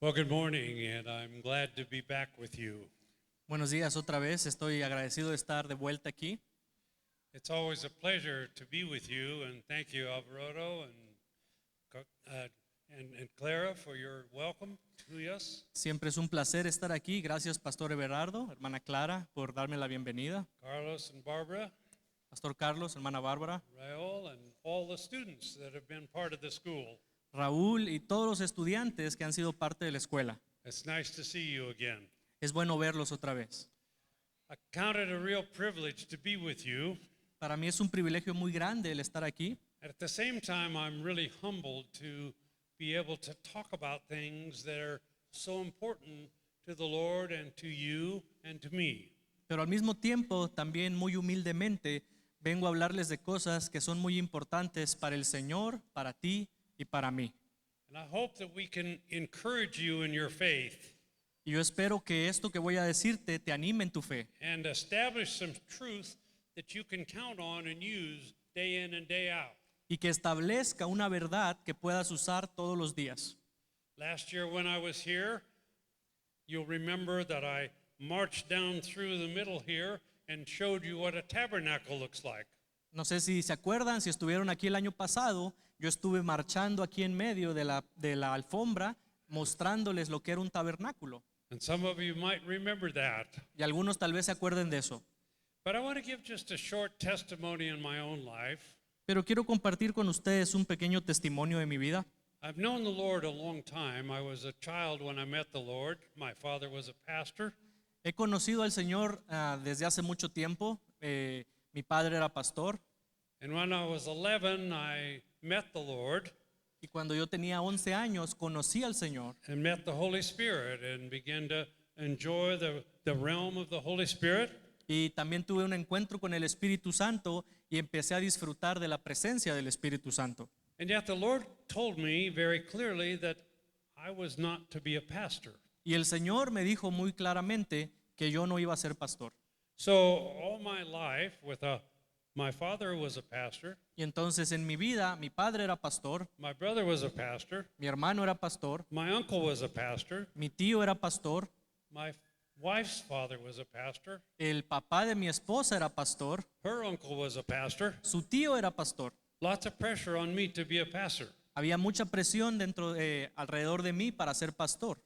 Well, good morning, and I'm glad to be back with you. Buenos días otra vez, estoy agradecido de estar de vuelta aquí. It's always a pleasure to be with you, and thank you, Alvarado and Clara, for your welcome to us. Siempre es un placer estar aquí. Gracias, Pastor Everardo, hermana Clara, por darme la bienvenida. Carlos and Barbara, Pastor Carlos, hermana Bárbara, Raul, and all the students that have been part of the school. Raúl y todos los estudiantes que han sido parte de la escuela. It's nice to see you again. Es bueno verlos otra vez. I count it a real privilege to be with you. Para mí es un privilegio muy grande el estar aquí. At the same time, I'm really humbled to be able to talk about things that are so important to the Lord and to you and to me. Pero al mismo tiempo, también muy humildemente, vengo a hablarles de cosas que son muy importantes para el Señor, para ti y para mí. And I hope that we can encourage you in your faith Y yo espero que esto que voy a decirte te anime en tu fe and establish some truth that you can count on and use day in and day out. y que establezca una verdad que puedas usar todos los días. Last year when I was here, you'll remember that I marched down through the middle here and showed you what a tabernacle looks like. No sé si se acuerdan, si estuvieron aquí el año pasado, yo estuve marchando aquí en medio de la alfombra mostrándoles lo que era un tabernáculo. And some of you might remember that. Y algunos tal vez se acuerden de eso. But I want to give just a short testimony in my own life. Pero quiero compartir con ustedes un pequeño testimonio de mi vida. I've known the Lord a long time. I was a child when I met the Lord. My father was a pastor. He conocido al Señor desde hace mucho tiempo. Mi padre era pastor. And when I was 11, I met the Lord Y cuando yo tenía 11 años, conocí al Señor. and met the Holy Spirit and began to enjoy the realm of the Holy Spirit. Y también tuve un encuentro con el Espíritu Santo y empecé a disfrutar de la presencia del Espíritu Santo. And yet the Lord told me very clearly that I was not to be a pastor. Y el Señor me dijo muy claramente que yo no iba a ser pastor. So all my life, my father was a pastor, Y entonces en mi vida, mi padre era pastor, my brother was a pastor, mi hermano era pastor, my uncle was a pastor, mi tío era pastor, my wife's father was a pastor, el papá de mi esposa era pastor, her uncle was a pastor. su tío era pastor. Lots of pressure on me to be a pastor. Había mucha presión alrededor de mí para ser pastor.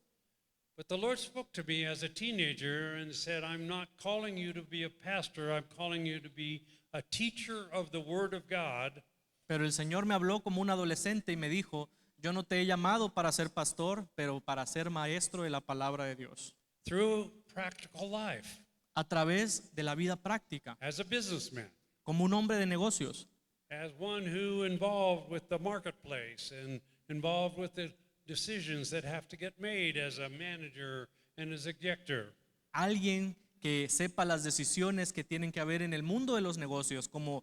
But the Lord spoke to me as a teenager and said, I'm not calling you to be a pastor, I'm calling you to be a teacher of the Word of God. Pero el Señor me habló como un adolescente y me dijo, yo no te he llamado para ser pastor, pero para ser maestro de la palabra de Dios. Through practical life, A través de la vida práctica, as a businessman, como un hombre de negocios, as one who involved with the marketplace and involved with the decisions that have to get made as a manager and as a executive. alguien que sepa las decisiones que tienen que haber en el mundo de los negocios, como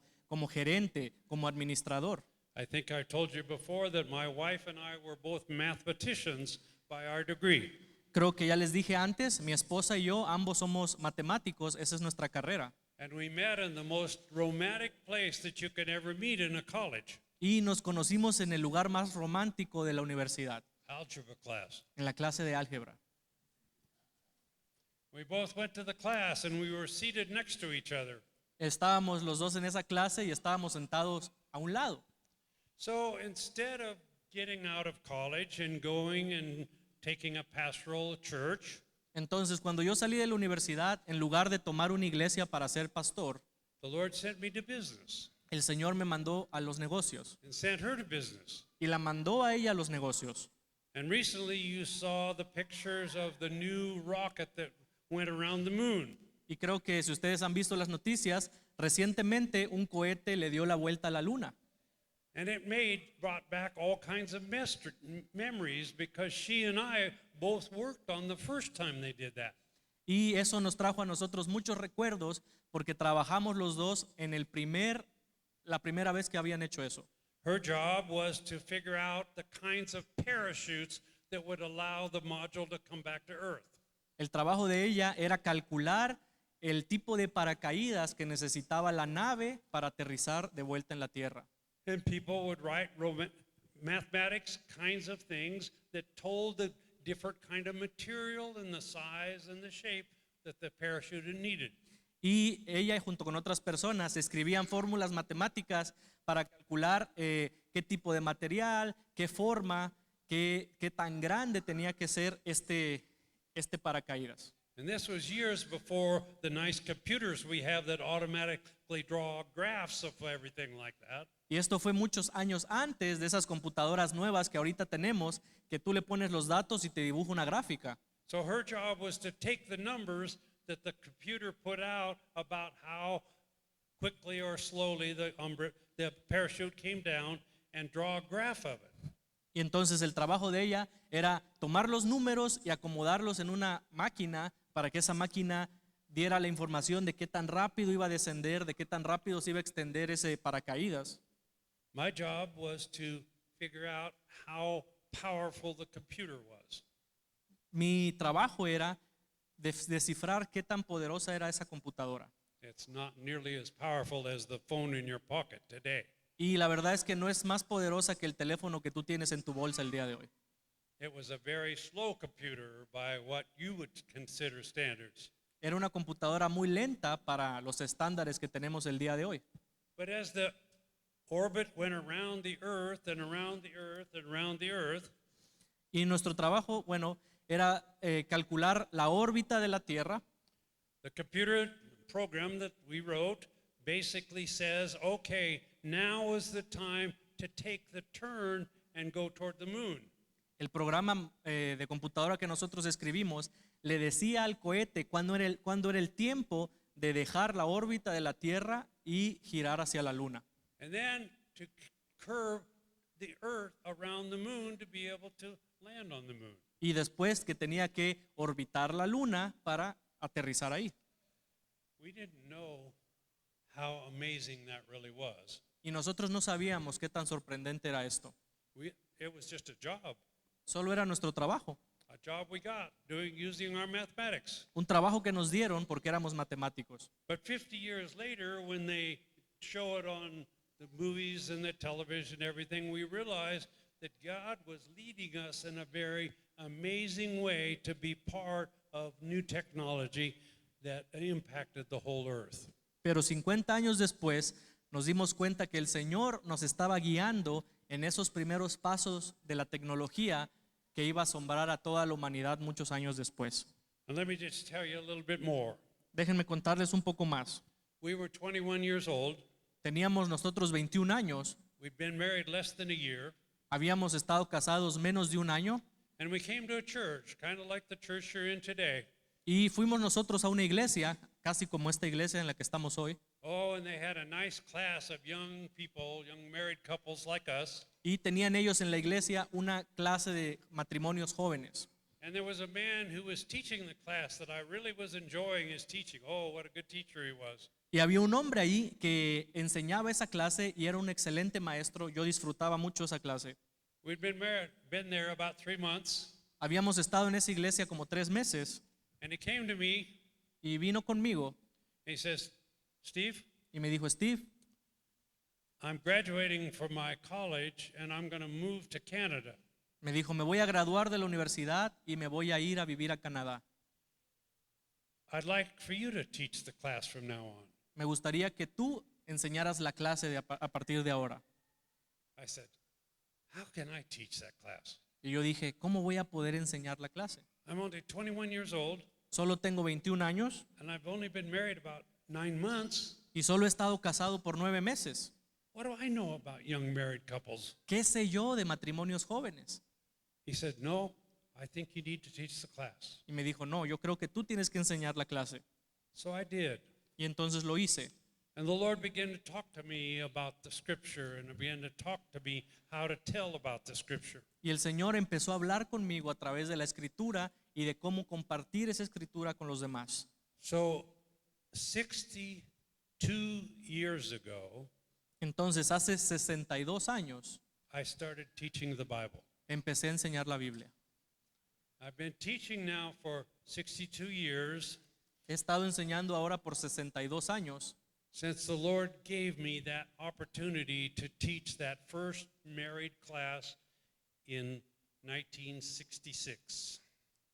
gerente, como administrador. I think I told you before that my wife and I were both mathematicians by our degree. Creo que ya les dije antes, mi esposa y yo ambos somos matemáticos, esa es nuestra carrera. And we met in the most romantic place that you could ever meet in a college, Y nos conocimos en el lugar más romántico de la universidad, algebra class. en la clase de álgebra. We both went to the class and we were seated next to each other. Estábamos los dos en esa clase y estábamos sentados a un lado. So instead of getting out of college and going and taking a pastoral church, Entonces, cuando yo salí de la universidad, en lugar de tomar una iglesia para ser pastor, the Lord sent me to business el Señor me mandó a los negocios and sent her to business. y la mandó a ella a los negocios. And recently you saw the pictures of the new rocket that went around the moon. Y creo que si ustedes han visto las noticias, recientemente un cohete le dio la vuelta a la luna. And it brought back all kinds of memories because she and I both worked on the first time they did that. Y eso nos trajo a nosotros muchos recuerdos porque trabajamos los dos en la primera vez que habían hecho eso. Her job was to figure out the kinds of parachutes that would allow the module to come back to Earth. El trabajo de ella era calcular el tipo de paracaídas que necesitaba la nave para aterrizar de vuelta en la Tierra. And people would write mathematics kinds of things that told the different kind of material and the size and the shape that the parachute needed. Y ella junto con otras personas escribían fórmulas matemáticas para calcular qué tipo de material, qué forma, qué tan grande tenía que ser este paracaídas. And this was years before the nice computers we have that automatically draw graphs of everything like that. Y esto fue muchos años antes de esas computadoras nuevas que ahorita tenemos, que tú le pones los datos y te dibuja una gráfica. So her job was to take the numbers that the computer put out about how quickly or slowly the parachute came down and draw a graph of it. Y entonces el trabajo de ella era tomar los números y acomodarlos en una máquina para que esa máquina diera la información de qué tan rápido iba a descender, de qué tan rápido se iba a extender ese paracaídas. My job was to figure out how powerful the computer was. Mi trabajo era descifrar qué tan poderosa era esa computadora. It's not nearly as powerful as the phone in your pocket today. Y la verdad es que no es más poderosa que el teléfono que tú tienes en tu bolsa el día de hoy. It was a very slow computer by what you would consider standards. Era una computadora muy lenta para los estándares que tenemos el día de hoy. But as the orbit went around the earth and around the earth and around the earth, Y nuestro trabajo, bueno, era calcular la órbita de la Tierra. the computer program that we wrote basically says, okay, now is the time to take the turn and go toward the moon. El programa de computadora que nosotros escribimos le decía al cohete cuándo era el tiempo de dejar la órbita de la Tierra y girar hacia la Luna. And then to curve the earth around the moon to be able to land on the moon. Y después que tenía que orbitar la Luna para aterrizar ahí. We didn't know how amazing that really was. Y nosotros no sabíamos qué tan sorprendente era esto. It was just a job Solo era nuestro trabajo. we got using our mathematics. Un trabajo que nos dieron porque éramos matemáticos. But 50 years later, when they show it on the movies and the television, everything, we realize that God was leading us in a very amazing way to be part of new technology that impacted the whole earth. Pero 50 años después nos dimos cuenta que el Señor nos estaba guiando en esos primeros pasos de la tecnología que iba a asombrar a toda la humanidad muchos años después. And let me just tell you a little bit more. Déjenme contarles un poco más. We were 21 years old. Teníamos nosotros 21 años, We'd been married less than a year. habíamos estado casados menos de un año And we came to a church, kind of like the church you're in today. y fuimos nosotros a una iglesia, casi como esta iglesia en la que estamos hoy, Oh, and they had a nice class of young people, young married couples like us. y tenían ellos en la iglesia una clase de matrimonios jóvenes. And there was a man who was teaching the class that I really was enjoying his teaching. Oh, what a good teacher he was. Y había un hombre ahí que enseñaba esa clase y era un excelente maestro. Yo disfrutaba mucho esa clase. We'd been there about 3 months, Habíamos estado en esa iglesia como 3 meses and he came to me y vino conmigo and he says, Steve, y me dijo, Steve, I'm graduating from my college and I'm going to move to Canada. me dijo, me voy a graduar de la universidad y me voy a ir a vivir a Canadá. I'd like for you to teach the class from now on. Me gustaría que tú enseñaras la clase a partir de ahora. I said, how can I teach that class? Y yo dije, ¿cómo voy a poder enseñar la clase? I'm only 21 years old Solo tengo 21 años and I've only been married about 9 months. y solo he estado casado por 9 meses. What do I know about young married couples? ¿Qué sé yo de matrimonios jóvenes? He said, no, I think you need to teach the class. Y me dijo, no, yo creo que tú tienes que enseñar la clase. So I did. Y entonces lo hice. And the Lord began to talk to me about the scripture and began to talk to me how to tell about the scripture. Y el Señor empezó a hablar conmigo a través de la escritura y de cómo compartir esa escritura con los demás. So 62 years ago, Entonces, hace 62 años I started teaching the Bible. empecé a enseñar la Biblia. I've been teaching now for 62 years He estado enseñando ahora por 62 años since the Lord gave me that opportunity to teach that first married class in 1966.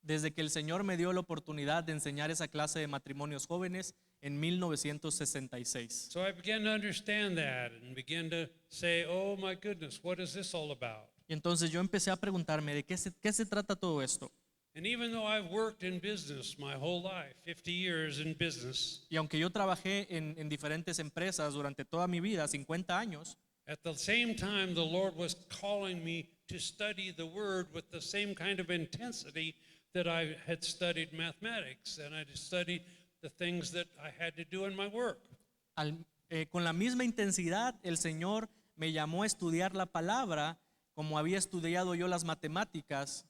desde que el Señor me dio la oportunidad de enseñar esa clase de matrimonios jóvenes en 1966. So I began to understand that and began to say, oh my goodness, what is this all about? Y entonces yo empecé a preguntarme de qué se trata todo esto. And even though I've worked in business my whole life, 50 years in business, Y aunque yo trabajé en diferentes empresas durante toda mi vida, 50 años, at the same time the Lord was calling me to study the Word with the same kind of intensity that I had studied mathematics and I had studied the things that I had to do in my work. con la misma intensidad, el Señor me llamó a estudiar la palabra como había estudiado yo las matemáticas.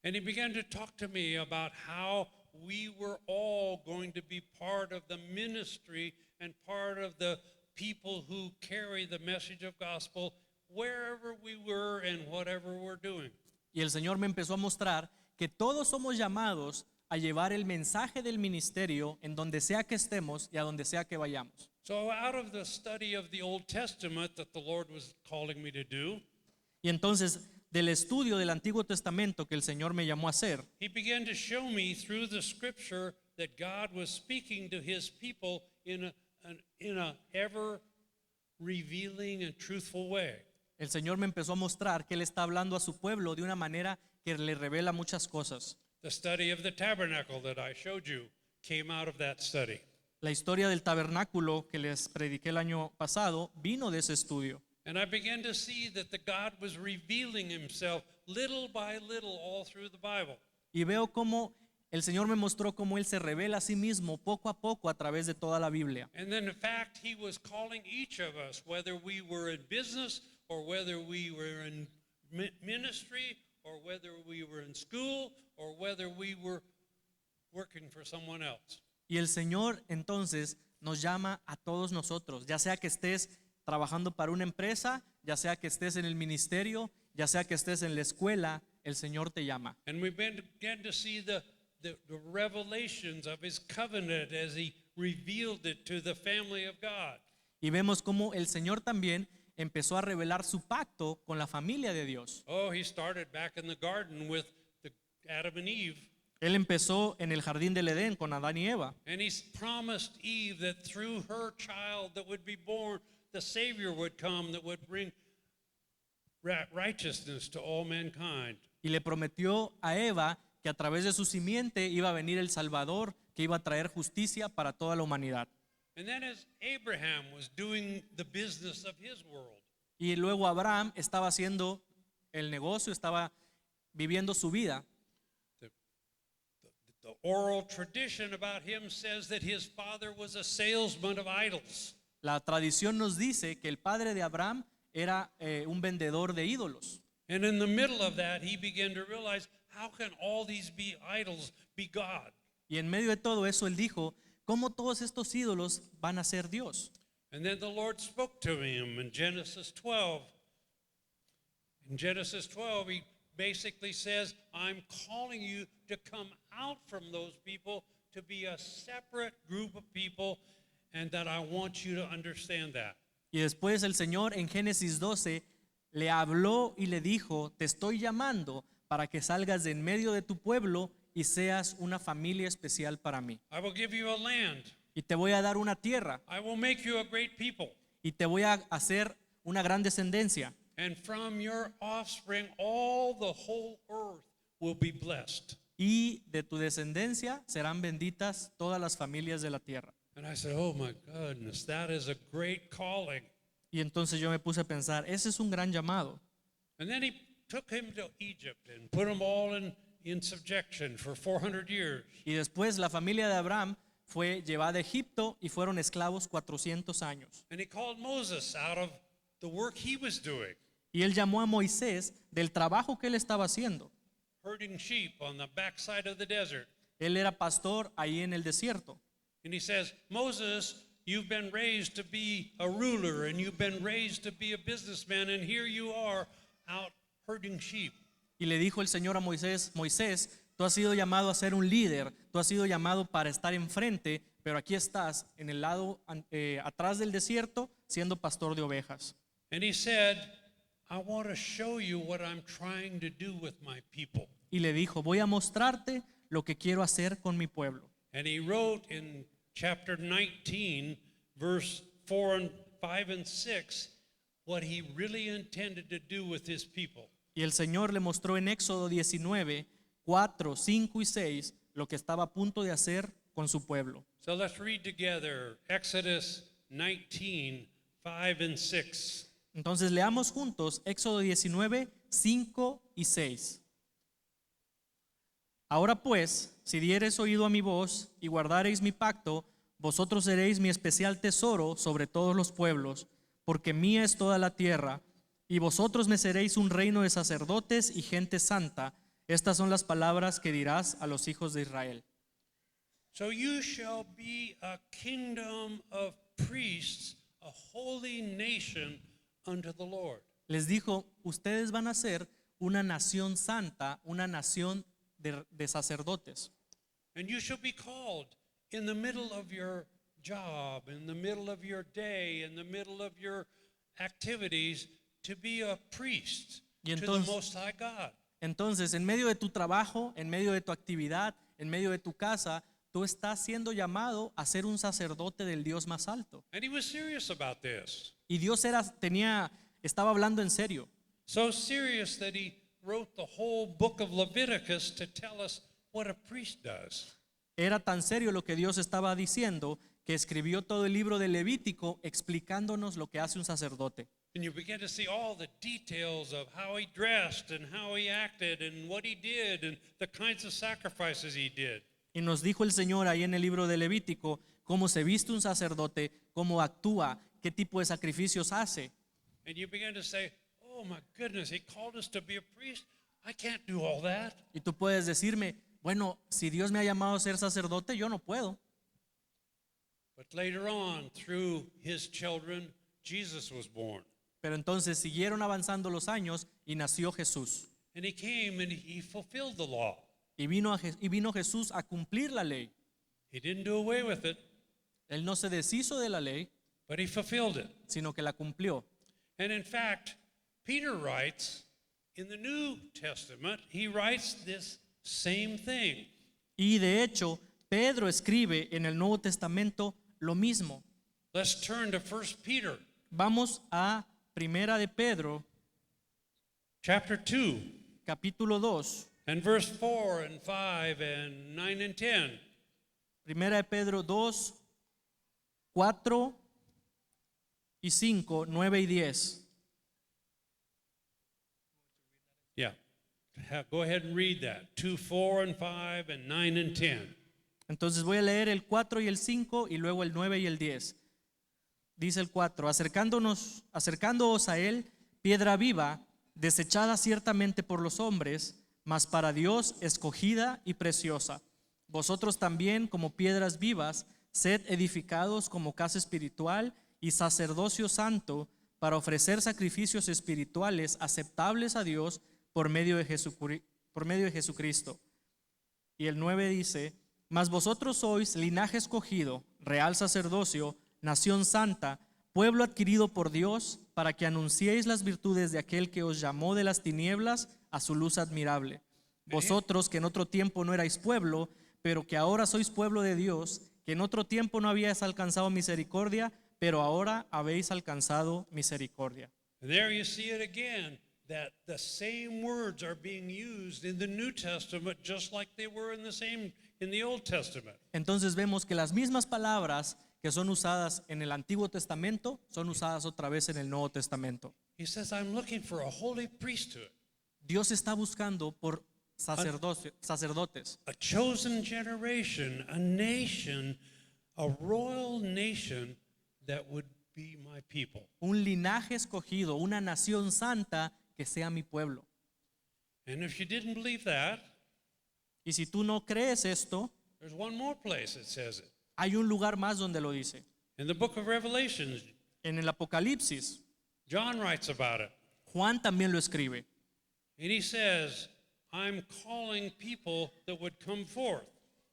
And he began to talk to me about how we were all going to be part of the ministry and part of the people who carry the message of gospel wherever we were and whatever we're doing. Y el Señor me empezó a mostrar que todos somos llamados a llevar el mensaje del ministerio en donde sea que estemos y a donde sea que vayamos. So out of the study of the Old Testament that the Lord was calling me to do, Y entonces, del estudio del Antiguo Testamento que el Señor me llamó a hacer, he began to show me through the scripture that God was speaking to his people in a ever revealing and truthful way. el Señor me empezó a mostrar que Él está hablando a su pueblo de una manera que le revela muchas cosas. The study of the tabernacle that I showed you came out of that study. La historia del tabernáculo que les prediqué el año pasado vino de ese estudio. And I began to see that the God was revealing himself little by little all through the Bible. Y veo cómo el Señor me mostró cómo Él se revela a sí mismo poco a poco a través de toda la Biblia. And then in fact, he was calling each of us, whether we were in business or whether we were in ministry or whether we were in school or whether we were working for someone else. Y el Señor entonces nos llama a todos nosotros, ya sea que estés trabajando para una empresa, ya sea que estés en el ministerio, ya sea que estés en la escuela, el Señor te llama. And we began to see the revelations of his covenant as he revealed it to the family of God. Y vemos cómo el Señor también empezó a revelar su pacto con la familia de Dios. Oh, he started back in the garden with Adam and Eve. Él empezó en el jardín del Edén con Adán y Eva. And he promised Eve that through her child that would be born, the Savior would come that would bring righteousness to all mankind. Y le prometió a Eva que a través de su simiente iba a venir el Salvador, que iba a traer justicia para toda la humanidad. And then as Abraham was doing the business of his world, Y luego Abraham estaba haciendo el negocio, estaba viviendo su vida. the oral tradition about him says that his father was a salesman of idols. La tradición nos dice que el padre de Abraham era un vendedor de ídolos. And in the middle of that, he began to realize, how can all these be idols be God? Y en medio de todo eso él dijo, ¿cómo todos estos ídolos van a ser Dios? And then the Lord spoke to him in Genesis 12. In Genesis 12, he basically says, I'm calling you to come out from those people to be a separate group of people, and that I want you to understand that. Y después el Señor en Génesis 12 le habló y le dijo, te estoy llamando para que salgas de en medio de tu pueblo y seas una familia especial para mí. I will give you a land. Y te voy a dar una tierra I will make you a great people. y te voy a hacer una gran descendencia. And from your offspring, all the whole earth will be blessed. Y de tu descendencia serán benditas todas las familias de la tierra. And I said, oh my goodness, that is a great calling. Y entonces yo me puse a pensar, ese es un gran llamado. And then he took him to Egypt and put them all in subjection for 400 years. Y después la familia de Abraham fue llevada a Egipto y fueron esclavos 400 años. And he called Moses out of the work he was doing, Y él llamó a Moisés del trabajo que él estaba haciendo. herding sheep on the backside of the desert. Él era pastor ahí en el desierto. And he says, Moses, you've been raised to be a ruler and you've been raised to be a businessman, and here you are out herding sheep. Y le dijo el Señor a Moisés, Moisés, tú has sido llamado a ser un líder, tú has sido llamado para estar enfrente, pero aquí estás en el lado atrás del desierto siendo pastor de ovejas. And he said, I want to show you what I'm trying to do with my people. Y le dijo, voy a mostrarte lo que quiero hacer con mi pueblo. And he wrote in chapter 19, verse 4 and 5 and 6, what he really intended to do with his people. Y el Señor le mostró en Éxodo 19, 4, 5 y 6 lo que estaba a punto de hacer con su pueblo. So let's read together Exodus 19, 5 and 6. Entonces leamos juntos Éxodo 19, 5 y 6. Ahora pues, si diereis oído a mi voz y guardareis mi pacto, vosotros seréis mi especial tesoro sobre todos los pueblos, porque mía es toda la tierra, y vosotros me seréis un reino de sacerdotes y gente santa. Estas son las palabras que dirás a los hijos de Israel. So you shall be a kingdom of priests, a holy nation unto the Lord. Les dijo, ustedes van a ser una nación santa, una nación de sacerdotes. And you shall be called in the middle of your job, in the middle of your day, in the middle of your activities, to be a priest Y to the entonces- Most High God. Entonces, en medio de tu trabajo, en medio de tu actividad, en medio de tu casa, tú estás siendo llamado a ser un sacerdote del Dios más alto. And he was serious about this. Y Dios estaba hablando en serio. So serious that he wrote the whole book of Leviticus to tell us what a priest does. Era tan serio lo que Dios estaba diciendo que escribió todo el libro de Levítico explicándonos lo que hace un sacerdote. And you begin to see all the details of how he dressed and how he acted and what he did and the kinds of sacrifices he did. Y nos dijo el Señor ahí en el libro de Levítico cómo se viste un sacerdote, cómo actúa, qué tipo de sacrificios hace. And you begin to say, oh my goodness, he called us to be a priest. I can't do all that. Y tú puedes decirme, bueno, si Dios me ha llamado a ser sacerdote, yo no puedo. But later on, through his children, Jesus was born. Pero entonces siguieron avanzando los años y nació Jesús. And he came and he fulfilled the law. Y vino Jesús a cumplir la ley. He didn't do away with it, Él no se deshizo de la ley, but he fulfilled it. sino que la cumplió. And in fact, Peter writes in the New Testament, he writes this same thing. Y de hecho, Pedro escribe en el Nuevo Testamento lo mismo. Let's turn to 1 Peter Vamos a Primera de Pedro, chapter 2 capítulo 2. and verse 4 and 5 and 9 and 10. Primera de Pedro 2, 4 y 5, 9 y 10. Yeah. Go ahead and read that. 2, 4 and 5 and 9 and 10. Entonces voy a leer el 4 y el 5 y luego el 9 y el 10. Dice el 4, acercándoos a él, piedra viva, desechada ciertamente por los hombres, mas para Dios escogida y preciosa. Vosotros también, como piedras vivas, sed edificados como casa espiritual y sacerdocio santo, para ofrecer sacrificios espirituales aceptables a Dios por medio de Jesucristo. Y el 9 dice, mas vosotros sois linaje escogido, real sacerdocio, nación santa, pueblo adquirido por Dios, para que anunciéis las virtudes de aquel que os llamó de las tinieblas a su luz admirable. Vosotros que en otro tiempo no erais pueblo, pero que ahora sois pueblo de Dios, que en otro tiempo no habíais alcanzado misericordia, pero ahora habéis alcanzado misericordia. And there you see it again, that the same words are being used in the New Testament just like they were in the Old Testament. Entonces vemos que las mismas palabras que son usadas en el Antiguo Testamento son usadas otra vez en el Nuevo Testamento. He says, I'm looking for a holy priesthood, Dios está buscando por sacerdotes, a chosen generation, a nation, a royal nation that would be my people. un linaje escogido, una nación santa que sea mi pueblo. And if you didn't believe that, Y si tú no crees esto, there's one more place that says it. hay un lugar más donde lo dice. In the book of Revelations, En el Apocalipsis, John writes about it. Juan también lo escribe. And he says, I'm calling people that would come forth.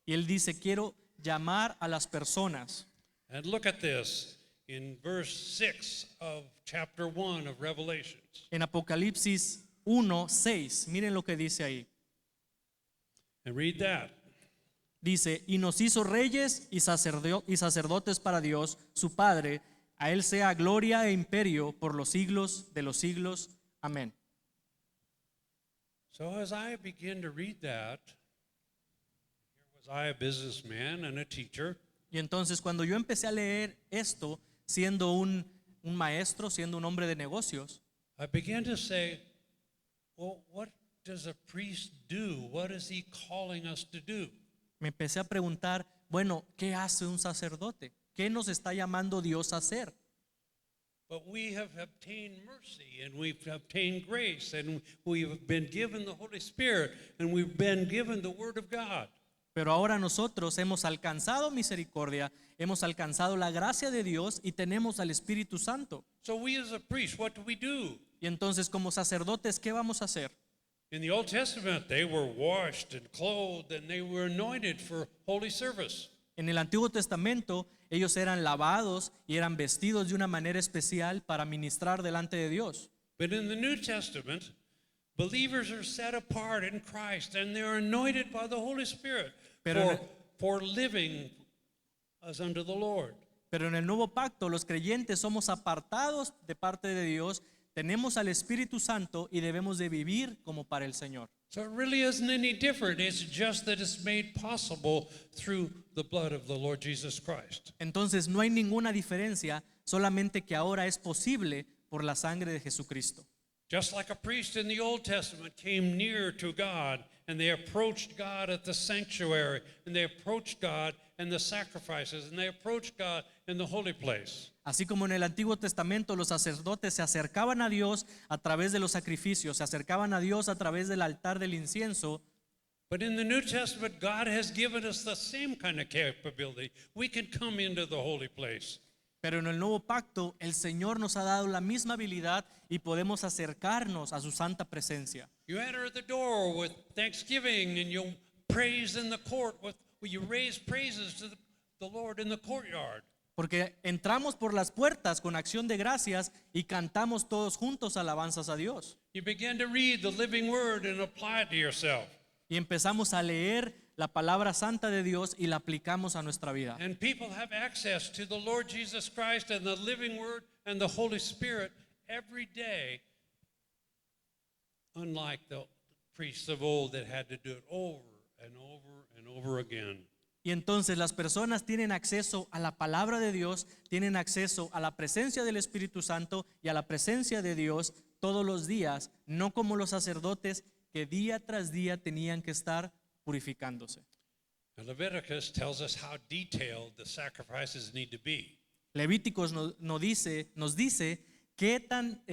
Y él dice, quiero llamar a las personas. And look at this. in verse 6 of chapter 1 of Revelations. En Apocalipsis 1:6, miren lo que dice ahí. And read that. Dice, y nos hizo reyes y sacerdotes para Dios, su Padre. A Él sea gloria e imperio por los siglos de los siglos. Amén. So as I begin to read that, here was I, a businessman and a teacher, Y entonces cuando yo empecé a leer esto, siendo un maestro, siendo un hombre de negocios, I began to say, well, what does a priest do? What is he calling us to do? me empecé a preguntar, bueno, ¿qué hace un sacerdote? ¿Qué nos está llamando Dios a hacer? But we have obtained mercy and we've obtained grace and we've been given the Holy Spirit and we've been given the Word of God. Pero ahora nosotros hemos alcanzado misericordia, hemos alcanzado la gracia de Dios y tenemos al Espíritu Santo. So we as a priest, what do? Y entonces como sacerdotes, ¿qué vamos a hacer? In the Old Testament, they were washed and clothed and they were anointed for holy service. En el Antiguo Testamento, ellos eran lavados y eran vestidos de una manera especial para ministrar delante de Dios. But in the New Testament, believers are set apart in Christ and they're anointed by the Holy Spirit for living as unto the Lord. Pero en el Nuevo Pacto, los creyentes somos apartados de parte de Dios, tenemos al Espíritu Santo y debemos de vivir como para el Señor. So it really isn't any different. It's just that it's made possible through the blood of the Lord Jesus Christ. Entonces no hay ninguna diferencia, solamente que ahora es posible por la sangre de Jesucristo. Just like a priest in the Old Testament came near to God and they approached God at the sanctuary and they approached God in the sacrifices and they approached God in the holy place. Así como en el Antiguo Testamento los sacerdotes se acercaban a Dios a través de los sacrificios, se acercaban a Dios a través del altar del incienso, But in the New Testament, God has given us the same kind of capability. We can come into the holy place. pero en el Nuevo Pacto el Señor nos ha dado la misma habilidad y podemos acercarnos a su santa presencia. You enter the door with thanksgiving and you praise in the court you raise praises to the Lord in the courtyard. Porque entramos por las puertas con acción de gracias y cantamos todos juntos alabanzas a Dios. You begin to read the living word and apply it to yourself. Y empezamos a leer la palabra santa de Dios y la aplicamos a nuestra vida. And people have access to the Lord Jesus Christ and the living word and the Holy Spirit every day, unlike the priests of old that had to do it over and over and over again. Y entonces las personas tienen acceso a la palabra de Dios, tienen acceso a la presencia del Espíritu Santo y a la presencia de Dios todos los días, no como los sacerdotes que día tras día tenían que estar purificándose. And Leviticus tells us how detailed the sacrifices need to be. Levíticos nos dice qué tan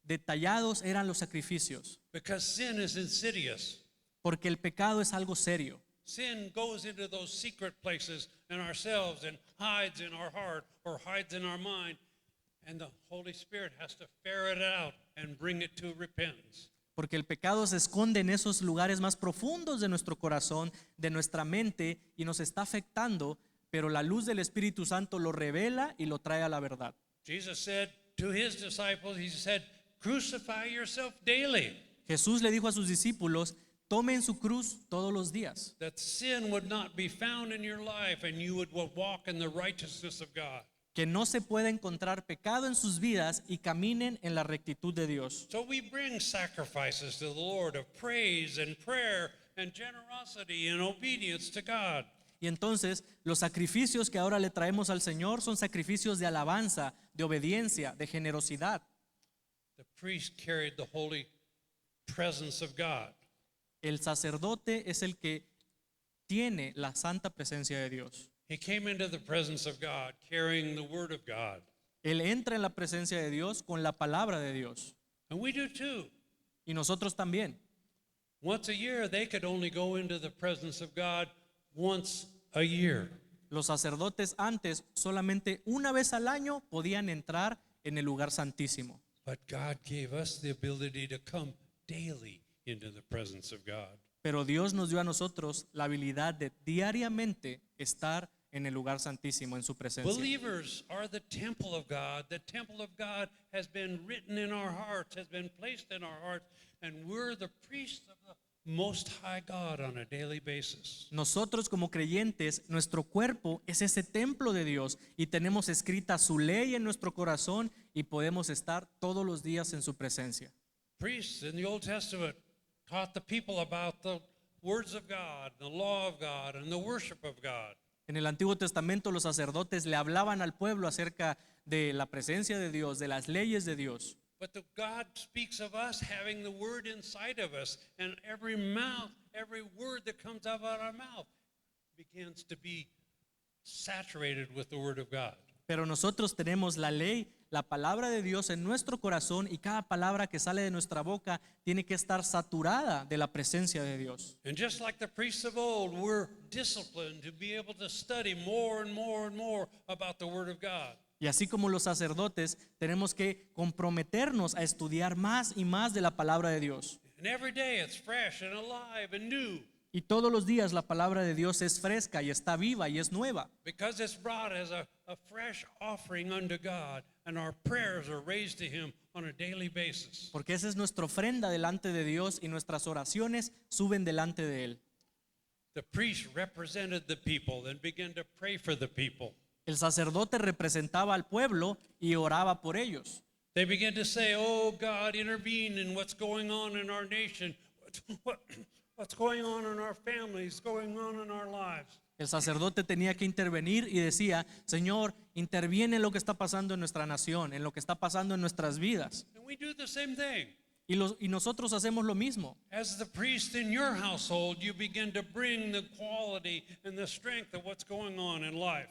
detallados eran los sacrificios, Because sin is insidious. porque el pecado es algo serio. Sin goes into those secret places in ourselves and hides in our heart or hides in our mind. And the Holy Spirit has to ferret it out and bring it to repentance. Porque el pecado se esconde en esos lugares más profundos de nuestro corazón, de nuestra mente, y nos está afectando, pero la luz del Espíritu Santo lo revela y lo trae a la verdad. Jesus said to his disciples, he said, crucify yourself daily, Jesús le dijo a sus discípulos, tomen su cruz todos los días, that sin would not be found in your life and you would walk in the righteousness of God. que no se pueda encontrar pecado en sus vidas y caminen en la rectitud de Dios. So we bring sacrifices to the Lord of praise and prayer and generosity and obedience to God. Y entonces los sacrificios que ahora le traemos al Señor son sacrificios de alabanza, de obediencia, de generosidad. The priest carried the holy presence of God. El sacerdote es el que tiene la santa presencia de Dios. He came into the presence of God carrying the word of God. Él entra en la presencia de Dios con la palabra de Dios. And we do too. Y nosotros también. Once a year, they could only go into the presence of God once a year. Los sacerdotes antes solamente una vez al año podían entrar en el lugar santísimo. But God gave us the ability to come daily into the presence of God. Pero Dios nos dio a nosotros la habilidad de diariamente estar en el lugar santísimo, en su presencia. Believers are the temple of God. The temple of God has been written in our hearts, has been placed in our hearts, and we're the priests of the Most High God on a daily basis. Nosotros como creyentes, nuestro cuerpo es ese templo de Dios y tenemos escrita su ley en nuestro corazón y podemos estar todos los días en su presencia. Priests in the Old Testament taught the people about the words of God, the law of God, and the worship of God. En el Antiguo Testamento los sacerdotes le hablaban al pueblo acerca de la presencia de Dios, de las leyes de Dios. But God speaks of us having the word inside of us, and every word that comes out of our mouth begins to be saturated with the word of God. Pero nosotros tenemos la ley, la palabra de Dios en nuestro corazón y cada palabra que sale de nuestra boca tiene que estar saturada de la presencia de Dios. And just like the priests of old, we're disciplined to be able to study more and more and more about the word of God. Y así como los sacerdotes, tenemos que comprometernos a estudiar más y más de la palabra de Dios. And every day it's fresh and alive and new. Y todos los días la palabra de Dios es fresca y está viva y es nueva. Because it's brought as a fresh offering unto God, and our prayers are raised to Him on a daily basis. Porque esa es nuestra ofrenda delante de Dios y nuestras oraciones suben delante de Él. The priest represented the people and began to pray for the people. El sacerdote representaba al pueblo y oraba por ellos. They began to say, "Oh God, intervene in what's going on in our nation, what's going on in our families, going on in our lives." El sacerdote tenía que intervenir y decía, Señor, interviene en lo que está pasando en nuestra nación, en lo que está pasando en nuestras vidas. And we do the same thing. Y nosotros hacemos lo mismo. As the priest in your household, you begin to bring the quality and the strength of what's going on in life.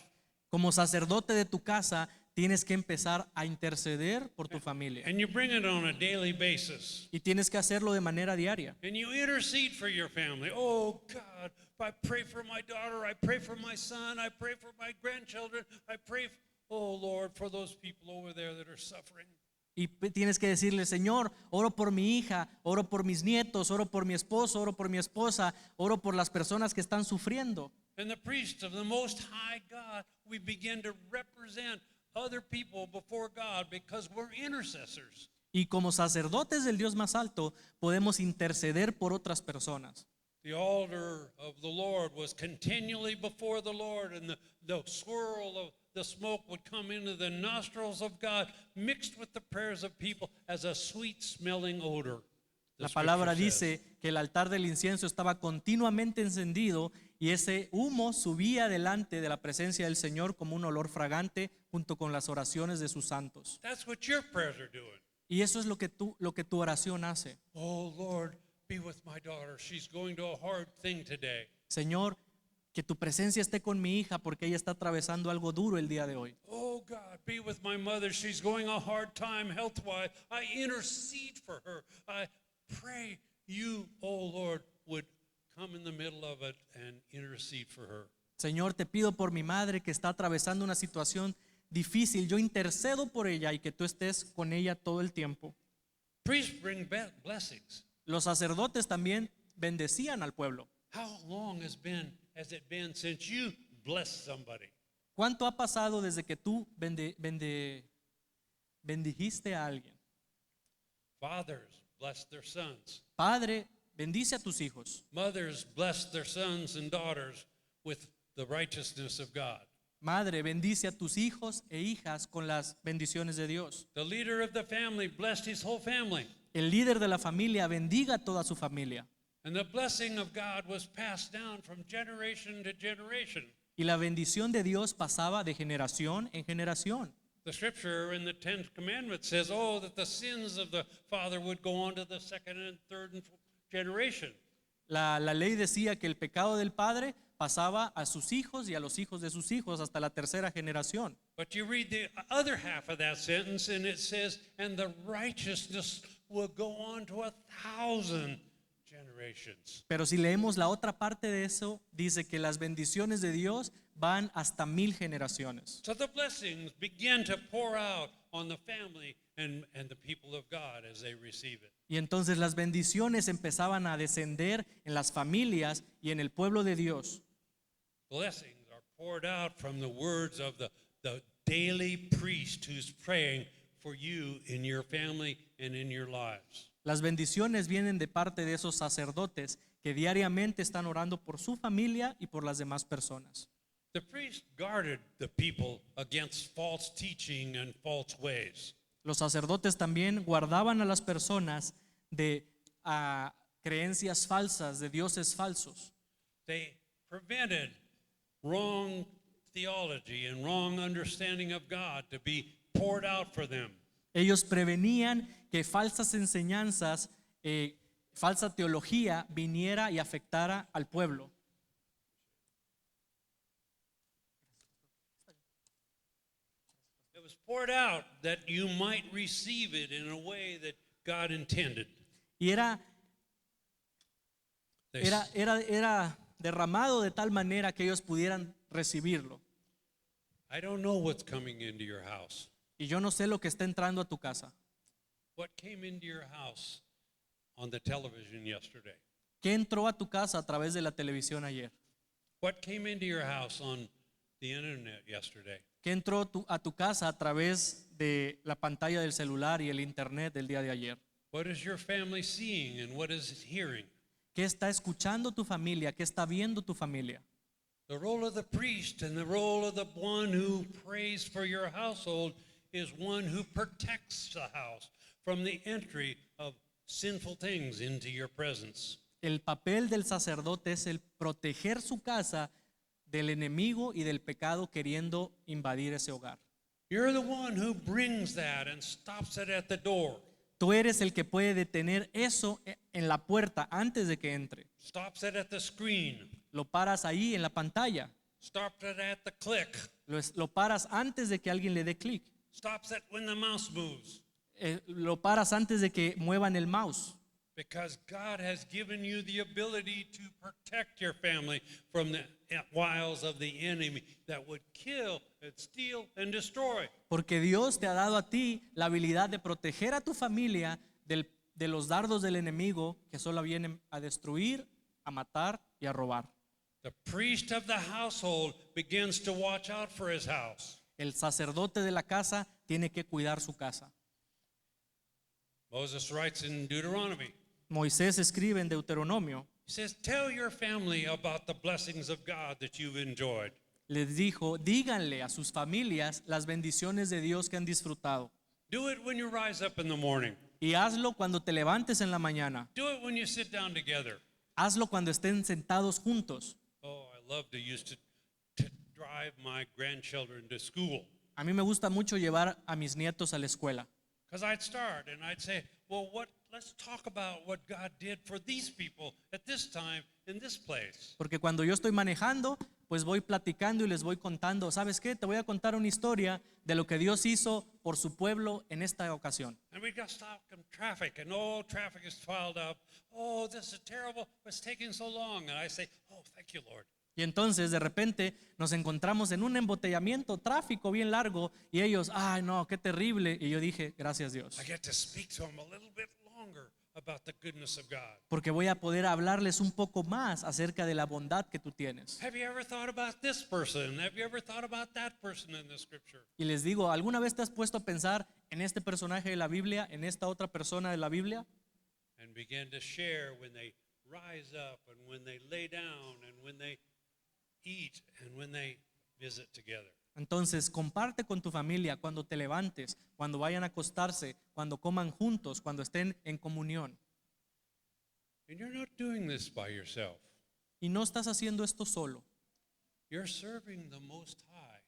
Como sacerdote de tu casa, tienes que empezar a interceder por tu familia. And you bring it on a daily basis. Y tienes que hacerlo de manera diaria. And you intercede for your family. Oh God, I pray for my daughter, I pray for my son, I pray for my grandchildren, I pray, oh Lord, for those people over there that are suffering. Y tienes que decirle, Señor, oro por mi hija, oro por mis nietos, oro por mi esposo, oro por mi esposa, oro por las personas que están sufriendo. And the priest of the Most High God, we begin to represent other people before God because we're intercessors. Y como sacerdotes del Dios más alto, podemos interceder por otras personas. The altar of the Lord was continually before the Lord, and the swirl of the smoke would come into the nostrils of God, mixed with the prayers of people as a sweet smelling odor. La palabra dice que el altar del incienso estaba continuamente encendido y ese humo subía delante de la presencia del Señor como un olor fragante junto con las oraciones de sus santos. That's what your prayers are doing. Y eso es lo que tu oración hace. Oh Lord, be with my daughter. She's going to a hard thing today. Señor, que tu presencia esté con mi hija porque ella está atravesando algo duro el día de hoy. Oh God, be with my mother. She's going a hard time health-wise. I intercede for her. I pray you, oh Lord, would come in the middle of it and intercede for her. Señor, te pido por mi madre que está atravesando una situación difícil. Yo intercedo por ella y que tú estés con ella todo el tiempo. Priests bring blessings. Los sacerdotes también bendecían al pueblo. How long has it been since you blessed somebody? ¿Cuánto ha pasado desde que tú bendijiste a alguien? Fathers bless their sons. Padre, bendice a tus hijos. Mothers bless their sons and daughters with the righteousness of God. Madre, bendice a tus hijos e hijas con las bendiciones de Dios. The leader of the family blessed his whole family. El líder de la familia bendiga a toda su familia. And the blessing of God was passed down from generation to generation. Y la bendición de Dios pasaba de generación en generación. The scripture in the 10th commandment says, oh, that the sins of the father would go on to the second and third and fourth generation. La ley decía que el pecado del padre pasaba a sus hijos y a los hijos de sus hijos hasta la tercera generación. But you read the other half of that sentence and it says, and the righteousness will go on to 1,000 generations. Pero si leemos la otra parte de eso, dice que las bendiciones de Dios van hasta 1000 generaciones. So the blessings begin to pour out on the family and the people of God as they receive it. Y entonces las bendiciones empezaban a descender en las familias y en el pueblo de Dios. Blessings are poured out from the words of the daily priest who's praying for you in your family and in your lives. Las bendiciones vienen de parte de esos sacerdotes que diariamente están orando por su familia y por las demás personas. The priest guarded the people against false teaching and false ways. Los sacerdotes también guardaban a las personas de creencias falsas, de dioses falsos. They prevented wrong theology and wrong understanding of God to be poured out for them. Ellos prevenían que falsas enseñanzas, falsa teología viniera y afectara al pueblo. It was poured out that you might receive it in a way that God intended. Y era They derramado de tal manera que ellos pudieran recibirlo. I don't know what's coming into your house. Y yo no sé lo que está entrando a tu casa. What came into your house on the television yesterday? ¿Qué entró a tu casa a través de la televisión ayer? What came into your house on the internet yesterday? ¿Qué entró a tu casa a través de la pantalla del celular y el internet del día de ayer? What is your family seeing and what is it hearing? ¿Qué está escuchando tu familia? ¿Qué está viendo tu familia? The role of the priest and the role of the one who prays for your household is one who protects the house from the entry of sinful things into your presence. El papel del sacerdote es el proteger su casa del enemigo y del pecado queriendo invadir ese hogar. You're the one who brings that and stops it at the door. Tú eres el que puede detener eso en la puerta antes de que entre. Stops it at the screen. Lo paras ahí en la pantalla. Stops it at the click. Lo paras antes de que alguien le dé clic. Stops it when the mouse moves. Lo paras antes de que muevan el mouse. Because God has given you the ability to protect your family from the wiles of the enemy that would kill and steal and destroy. Porque Dios te ha dado a ti la habilidad de proteger a tu familia de los dardos del enemigo que solo vienen a destruir, a matar y a robar. The priest of the household begins to watch out for his house. El sacerdote de la casa tiene que cuidar su casa. Moses writes in Deuteronomy, Moisés escribe en Deuteronomio, he says, tell your family about the blessings of God that you've enjoyed. les dijo, díganle a sus familias las bendiciones de Dios que han disfrutado. Do it when you rise up in the morning. Y hazlo cuando te levantes en la mañana. Do it when you sit down together. Hazlo cuando estén sentados juntos. Oh, I love to use to drive my grandchildren to school. A mí me gusta mucho llevar a mis nietos a la escuela. Because I'd start and I'd say, well, let's talk about what God did for these people at this time in this place. Porque cuando yo estoy manejando, pues voy platicando y les voy contando, ¿sabes qué? Te voy a contar una historia de lo que Dios hizo por su pueblo en esta ocasión. And we got stuck in traffic and oh, traffic is piled up. Oh, this is terrible. It's taking so long. And I say, oh, thank you, Lord. Y entonces de repente nos encontramos en un embotellamiento, tráfico bien largo, y ellos, ay no, qué terrible. Y yo dije, gracias Dios, I get to speak to them a little bit longer about the goodness of God. porque voy a poder hablarles un poco más acerca de la bondad que tú tienes. Have you ever thought about this person? Have you ever thought about that person in the scripture? Y les digo, ¿alguna vez te has puesto a pensar en este personaje de la Biblia, en esta otra persona de la Biblia? And begin to share when they rise up and when they lay down and when they eat and when they visit together. Entonces, comparte con tu familia cuando te levantes, cuando vayan a acostarse, cuando coman juntos, cuando estén en comunión. And you're not doing this by yourself. Y no estás haciendo esto solo. You're serving the Most High,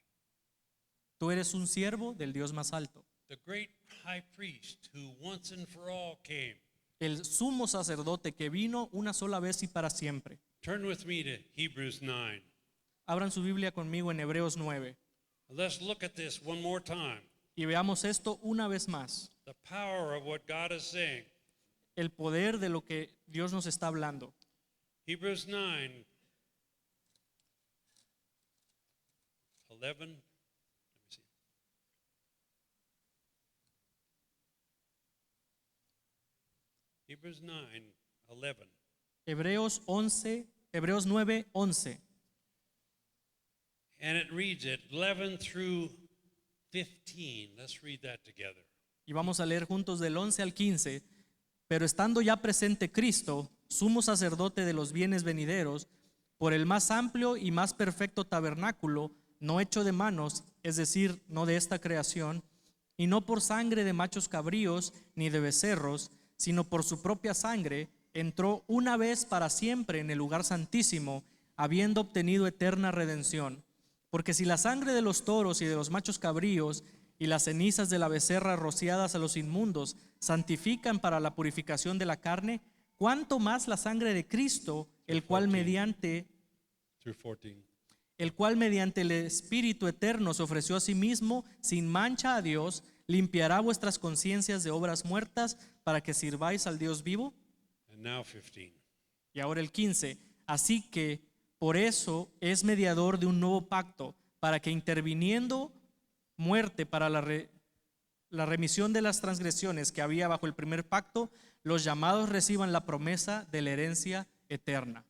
Tú eres un siervo del Dios más alto, the great high priest who once and for all came. el sumo sacerdote que vino una sola vez y para siempre. Turn with me to Hebrews 9. Abran su Biblia conmigo en Hebreos 9 Let's look at this one more time. y veamos esto una vez más. The power of what God is saying. El poder de lo que Dios nos está hablando. Hebrews 9, 11. Let me see. Hebrews 9, 11. Hebreos 9, 11. And it reads it 11 through 15. Let's read that together. Y vamos a leer juntos del 11 al 15. Pero estando ya presente Cristo, sumo sacerdote de los bienes venideros, por el más amplio y más perfecto tabernáculo, no hecho de manos, es decir, no de esta creación, y no por sangre de machos cabríos ni de becerros, sino por su propia sangre, entró una vez para siempre en el lugar santísimo, habiendo obtenido eterna redención. Porque si la sangre de los toros y de los machos cabríos y las cenizas de la becerra rociadas a los inmundos santifican para la purificación de la carne, ¿cuánto más la sangre de Cristo, el cual mediante el Espíritu eterno se ofreció a sí mismo sin mancha a Dios, limpiará vuestras conciencias de obras muertas para que sirváis al Dios vivo? And now 15. Y ahora el 15. Así que por eso es mediador de un nuevo pacto, para que interviniendo muerte para la remisión de las transgresiones que había bajo el primer pacto, los llamados reciban la promesa de la herencia eterna.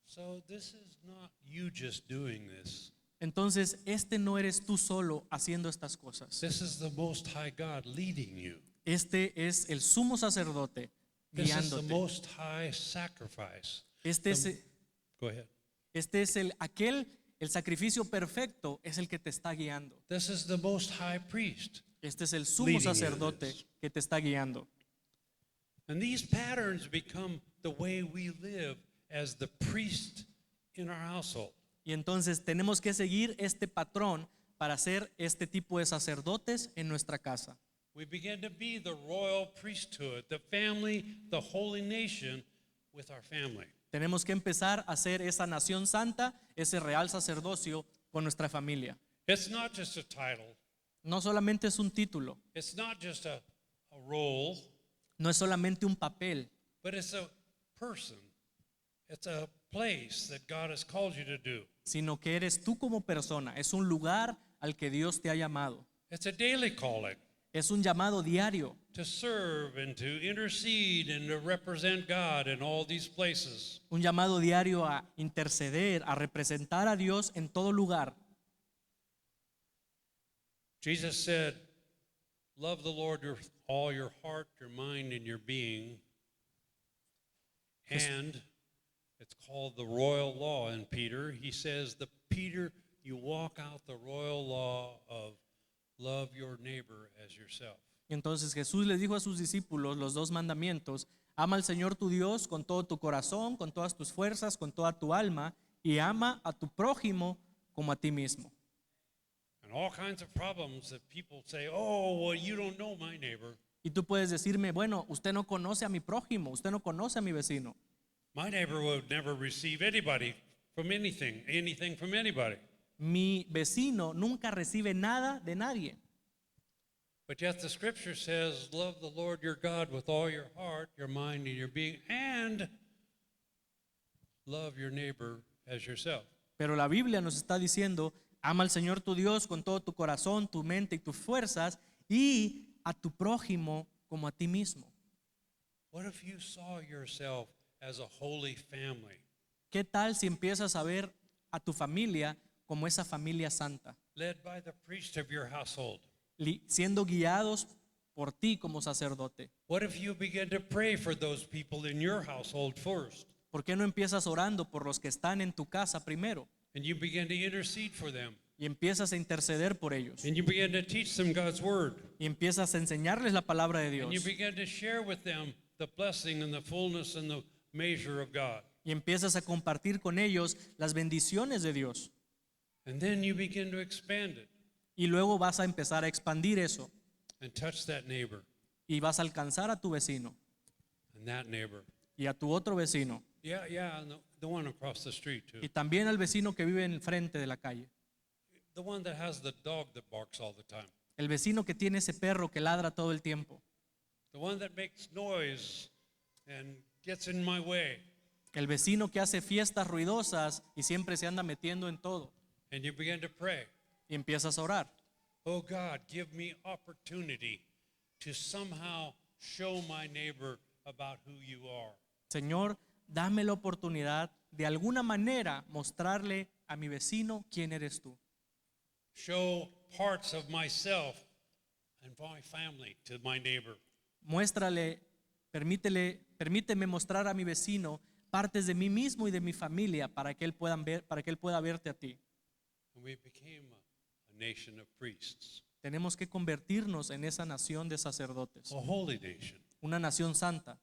So this is not you just doing this. Entonces, no eres tú solo haciendo estas cosas. This is the Most High God leading you. Este es el sumo sacerdote This is the guiándote. Most High sacrifice. Go ahead. Este es el sacrificio perfecto, es el que te está guiando. This is the Most High priest. Este es el sumo Leading you in sacerdote this. que te está guiando. And these patterns become the way we live as the priest in our household. Y entonces tenemos que seguir este patrón para ser este tipo de sacerdotes en nuestra casa. We begin to be the royal priesthood, the family, the holy nation with our family. Tenemos que empezar a ser esa nación santa, ese real sacerdocio con nuestra familia. It's not just a title. No solamente es un título, It's not just a role, no es solamente un papel, but it's a person. It's a place that God has called you to do. sino que eres tú como persona, es un lugar al que Dios te ha llamado. It's a daily calling Es un llamado diario to serve and to intercede and to represent God in all these places. un llamado diario a interceder, a representar a Dios en todo lugar. Jesus said, love the Lord with all your heart, your mind, and your being. And it's called the royal law in Peter. He says, Peter, you walk out the royal law of love your neighbor as yourself. Y entonces Jesús les dijo a sus discípulos los dos mandamientos: ama al Señor tu Dios con todo tu corazón, con todas tus fuerzas, con toda tu alma, y ama a tu prójimo como a ti mismo. And all kinds of problems that people say, oh, well, you don't know my neighbor. Y tú puedes decirme, bueno, usted no conoce a mi prójimo, usted no conoce a mi vecino. My neighbor would never receive anybody from anything from anybody. Mi vecino nunca recibe nada de nadie. But yet the scripture says, love the Lord your God with all your heart, your mind, and your being, and love your neighbor as yourself. Pero la Biblia nos está diciendo: ama al Señor tu Dios con todo tu corazón, tu mente y tus fuerzas, y a tu prójimo como a ti mismo. What if you saw yourself as a holy family, ¿Qué tal si empiezas a ver a tu familia como esa familia santa, led by the priest of your household? siendo guiados por ti como sacerdote? What if you begin to pray for those people in your household first, ¿Por qué no empiezas orando por los que están en tu casa primero and you begin to intercede for them, y empiezas a interceder por ellos and you begin to teach them God's word, y empiezas a enseñarles la palabra de and you Dios begin to share with them the blessing and the fullness and the measure of God? y empiezas a compartir con ellos las bendiciones de Dios? And then you begin to expand it Y luego vas a empezar a expandir eso and touch that neighbor y vas a alcanzar a tu vecino and that neighbor. y a tu otro vecino Yeah, and the one across the street too. y también al vecino que vive en el frente de la calle, The one that has the dog that barks all the time. el vecino que tiene ese perro que ladra todo el tiempo, The one that makes noise and gets in my way. el vecino que hace fiestas ruidosas y siempre se anda metiendo en todo. And you begin to pray. Y empiezas a orar: Oh God, give me opportunity to somehow show my neighbor about who you are. Señor, dame la oportunidad de alguna manera mostrarle a mi vecino quién eres tú. Show parts of myself and my family to my neighbor. Muéstrale, permíteme mostrar a mi vecino partes de mí mismo y de mi familia para que él pueda verte a ti. And we became a nation of priests, Tenemos que convertirnos en esa nación de sacerdotes, a holy nation, una nación santa,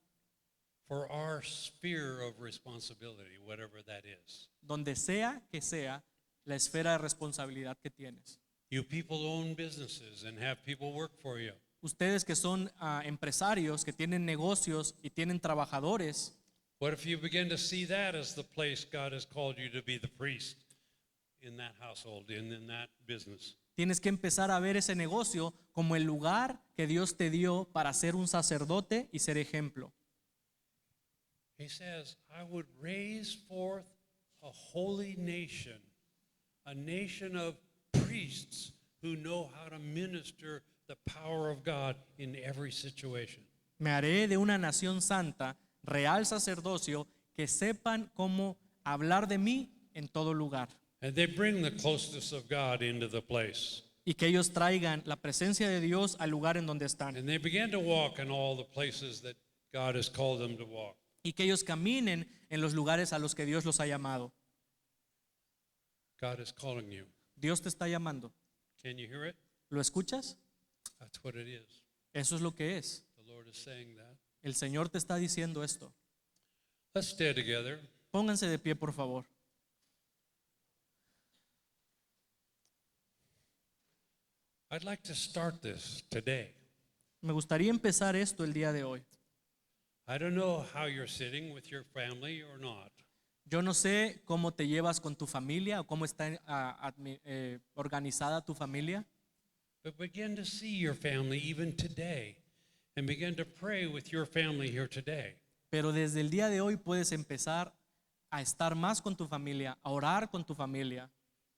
for our sphere of responsibility, whatever that is. donde sea que sea la esfera de responsabilidad que tienes. You people own businesses and have people work for you. Ustedes que son empresarios, que tienen negocios y tienen trabajadores, What if you begin to see that as the place God has called you to be the priest in that household, in that business? tienes que empezar a ver ese negocio como el lugar que Dios te dio para ser un sacerdote y ser ejemplo. He says, I would raise forth a holy nation, a nation of priests who know how to minister the power of God in every situation. Me haré de una nación santa, real sacerdocio, que sepan cómo hablar de mí en todo lugar. And they bring the closeness of God into the place. Y que ellos traigan la presencia de Dios al lugar en donde están. And they begin to walk in all the places that God has called them to walk. Y que ellos caminen en los lugares a los que Dios los ha llamado. God is calling you. Dios te está llamando. Can you hear it? ¿Lo escuchas? That's what it is. Eso es lo que es. The Lord is saying that. El Señor te está diciendo esto. Let's stay together. Pónganse de pie, por favor. I'd like to start this today. Me gustaría empezar esto el día de hoy. I don't know how you're sitting with your family or not, Yo no sé cómo te llevas con tu familia o cómo está organizada tu familia, but begin to see your family even today and begin to pray with your family here today. pero desde el día de hoy puedes empezar a estar más con tu familia, a orar con tu familia.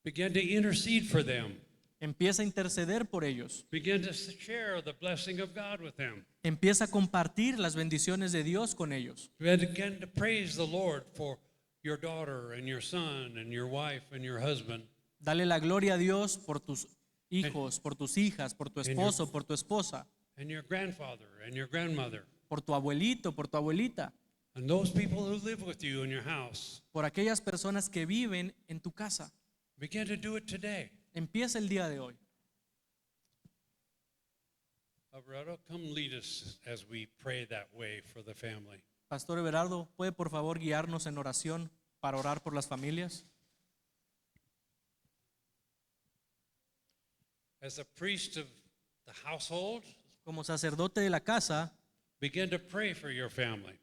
Begin to intercede for them. Empieza a interceder por ellos. Begin to share the blessing of God with them. Empieza a compartir las bendiciones de Dios con ellos. Begin to praise the Lord for your daughter and your son and your wife and your husband. Dale la gloria a Dios por tus hijos, por tus hijas, por tu esposo, por tu esposa, And your grandfather and your grandmother, por tu abuelito, por tu abuelita, and those people who live with you in your house. por aquellas personas que viven en tu casa. Begin to do it today. Empieza el día de hoy. Alberto, come lead us as we pray that way for the family. Pastor Everardo, ¿puede por favor guiarnos en oración para orar por las familias? As a priest of the household, Como sacerdote de la casa, begin to pray for your family.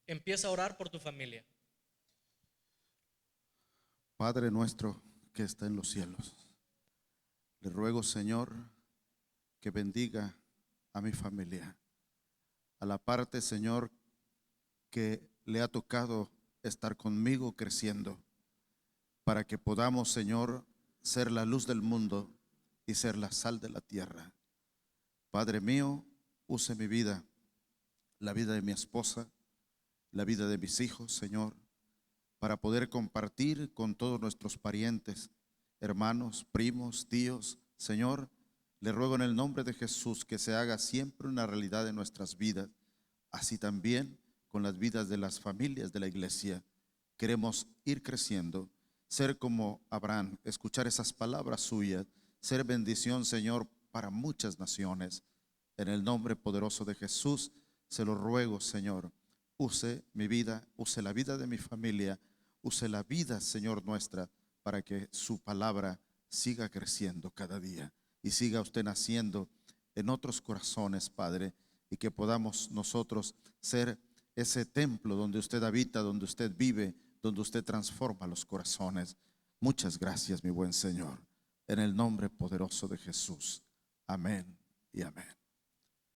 empieza a orar por tu familia. Padre nuestro que está en los cielos, le ruego, Señor, que bendiga a mi familia, a la parte, Señor, que le ha tocado estar conmigo creciendo, para que podamos, Señor, ser la luz del mundo y ser la sal de la tierra. Padre mío, use mi vida, la vida de mi esposa, la vida de mis hijos, Señor, para poder compartir con todos nuestros parientes, hermanos, primos, tíos. Señor, le ruego en el nombre de Jesús que se haga siempre una realidad en nuestras vidas, así también con las vidas de las familias de la iglesia. Queremos ir creciendo, ser como Abraham, escuchar esas palabras suyas, ser bendición, Señor, para muchas naciones. En el nombre poderoso de Jesús, se lo ruego, Señor, use mi vida, use la vida de mi familia, use la vida, Señor, nuestra, para que su palabra siga creciendo cada día y siga usted naciendo en otros corazones, Padre, y que podamos nosotros ser ese templo donde usted habita, donde usted vive, donde usted transforma los corazones. Muchas gracias, mi buen Señor, en el nombre poderoso de Jesús. Amén y amén.